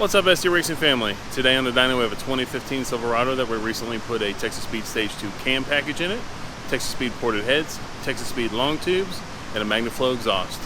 What's up, SD Racing family? Today on the dyno we have a 2015 Silverado that we recently put a Texas Speed Stage 2 cam package in it, Texas Speed ported heads, Texas Speed long tubes, and a Magnaflow exhaust.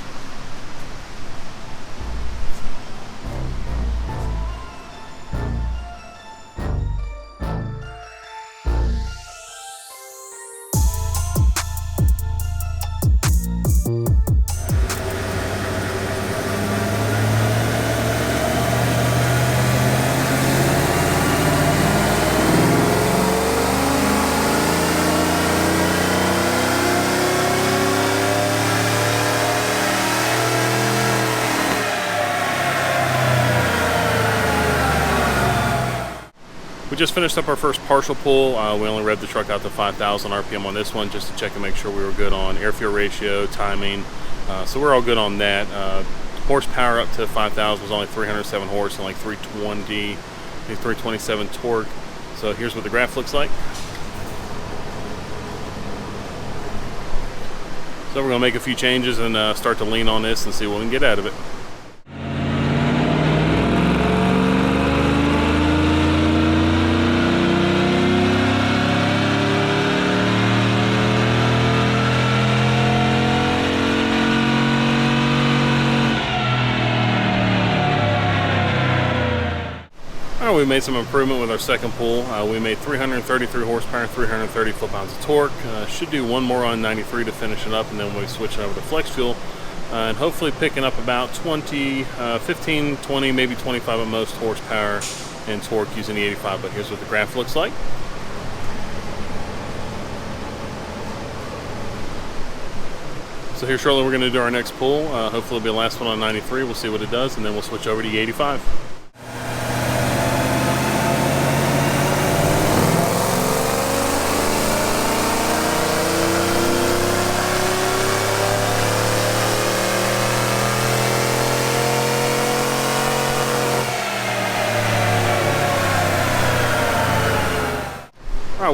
We just finished up our first partial pull. We only revved the truck out to 5,000 RPM on this one just to check and make sure we were good on air-fuel ratio, timing. So we're all good on that. Horsepower up to 5,000 was only 307 horse and like 327 torque. So here's what the graph looks like. So we're going to make a few changes and start to lean on this and see what we can get out of it. We made some improvement with our second pull. We made 333 horsepower and 330 foot-pounds of torque. Should do one more on 93 to finish it up, and then we switch it over to flex fuel, and hopefully picking up about 15, 20, maybe 25 at most horsepower and torque using the 85. But here's what the graph looks like. So here shortly we're going to do our next pull. Hopefully it'll be the last one on 93. We'll see what it does, and then we'll switch over to the 85.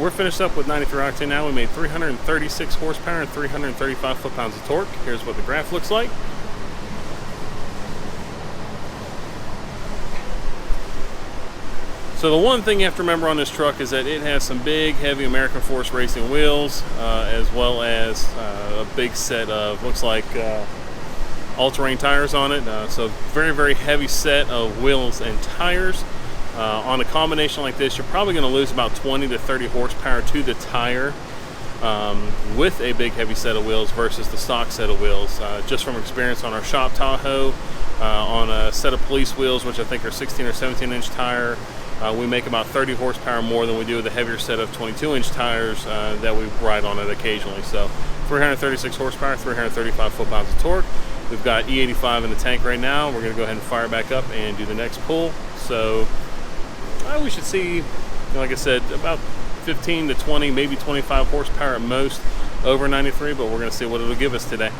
We're finished up with 93 octane now. We made 336 horsepower and 335 foot-pounds of torque. Here's what the graph looks like. So the one thing you have to remember on this truck is that it has some big, heavy American Force Racing wheels, as well as a big set of, looks like, all-terrain tires on it. So very, very heavy set of wheels and tires. On a combination like this, you're probably going to lose about 20 to 30 horsepower to the tire with a big heavy set of wheels versus the stock set of wheels. Just from experience on our shop Tahoe, on a set of police wheels, which I think are 16 or 17 inch tire, we make about 30 horsepower more than we do with the heavier set of 22 inch tires that we ride on it occasionally. So 336 horsepower, 335 foot-pounds of torque. We've got E85 in the tank right now. We're going to go ahead and fire back up and do the next pull. So we should see, like I said, about 15 to 20, maybe 25 horsepower at most over 93, but we're going to see what it'll give us today.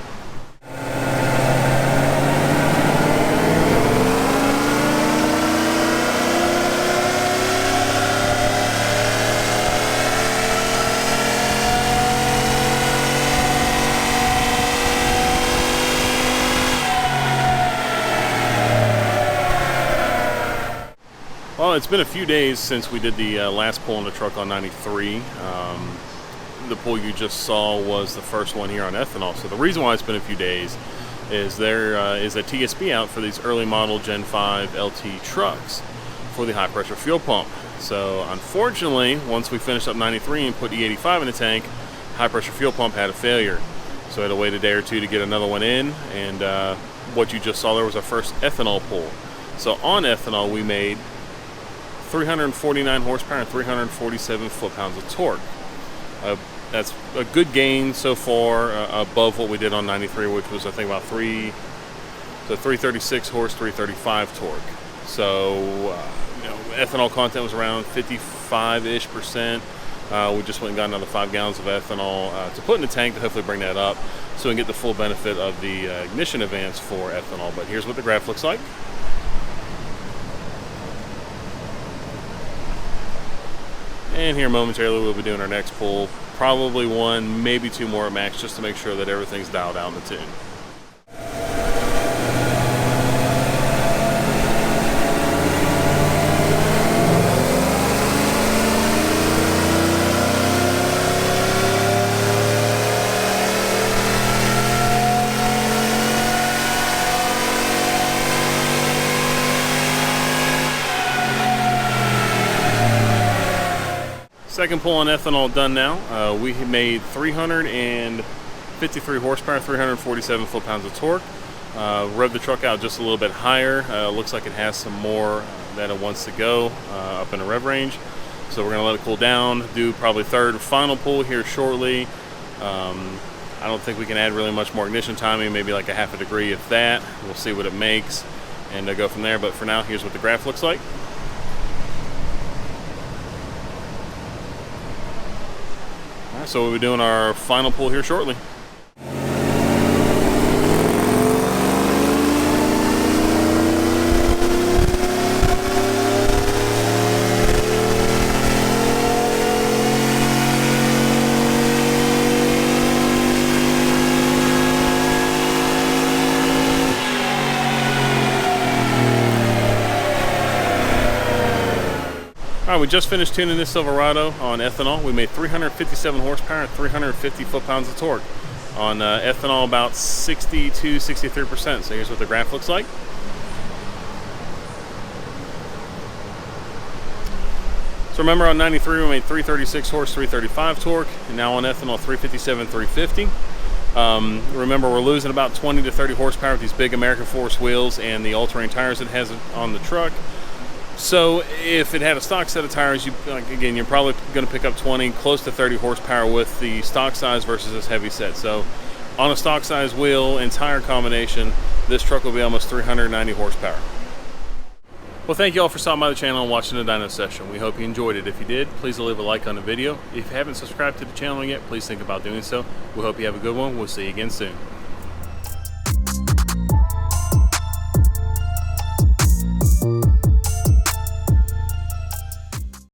Well, it's been a few days since we did the last pull on the truck on 93. The pull you just saw was the first one here on ethanol. So the reason why it's been a few days is there is a TSB out for these early model Gen 5 LT trucks for the high pressure fuel pump. So unfortunately, once we finished up 93 and put E85 in the tank, high pressure fuel pump had a failure. So I had to wait a day or two to get another one in, and what you just saw there was our first ethanol pull. So on ethanol we made 349 horsepower and 347 foot-pounds of torque. That's a good gain so far, above what we did on 93, which was I think about 336 horse, 335 torque. So ethanol content was around 55-ish%. We just went and got another 5 gallons of ethanol to put in the tank to hopefully bring that up so we can get the full benefit of the ignition advance for ethanol. But here's what the graph looks like. And here momentarily we'll be doing our next pull. Probably one, maybe two more at max, just to make sure that everything's dialed out in the tune. Second pull on ethanol done now. We made 353 horsepower, 347 foot-pounds of torque. Rev the truck out just a little bit higher. Looks like it has some more that it wants to go up in the rev range. So we're going to let it cool down, do probably third and final pull here shortly. I don't think we can add really much more ignition timing, maybe like a half a degree if that. We'll see what it makes and go from there. But for now, here's what the graph looks like. All right, so we'll be doing our final pull here shortly. All right, we just finished tuning this Silverado on ethanol. We made 357 horsepower and 350 foot-pounds of torque on ethanol, about 62-63%. So here's what the graph looks like. So remember, on 93 we made 336 horse, 335 torque, and now on ethanol 357, 350. Remember, we're losing about 20 to 30 horsepower with these big American Force wheels and the all-terrain tires it has on the truck. So if it had a stock set of tires, again, you're probably going to pick up 20, close to 30 horsepower with the stock size versus this heavy set. So on a stock size wheel and tire combination, this truck will be almost 390 horsepower. Well, thank you all for stopping by the channel and watching the dyno session. We hope you enjoyed it. If you did, please leave a like on the video. If you haven't subscribed to the channel yet, please think about doing so. We hope you have a good one. We'll see you again soon.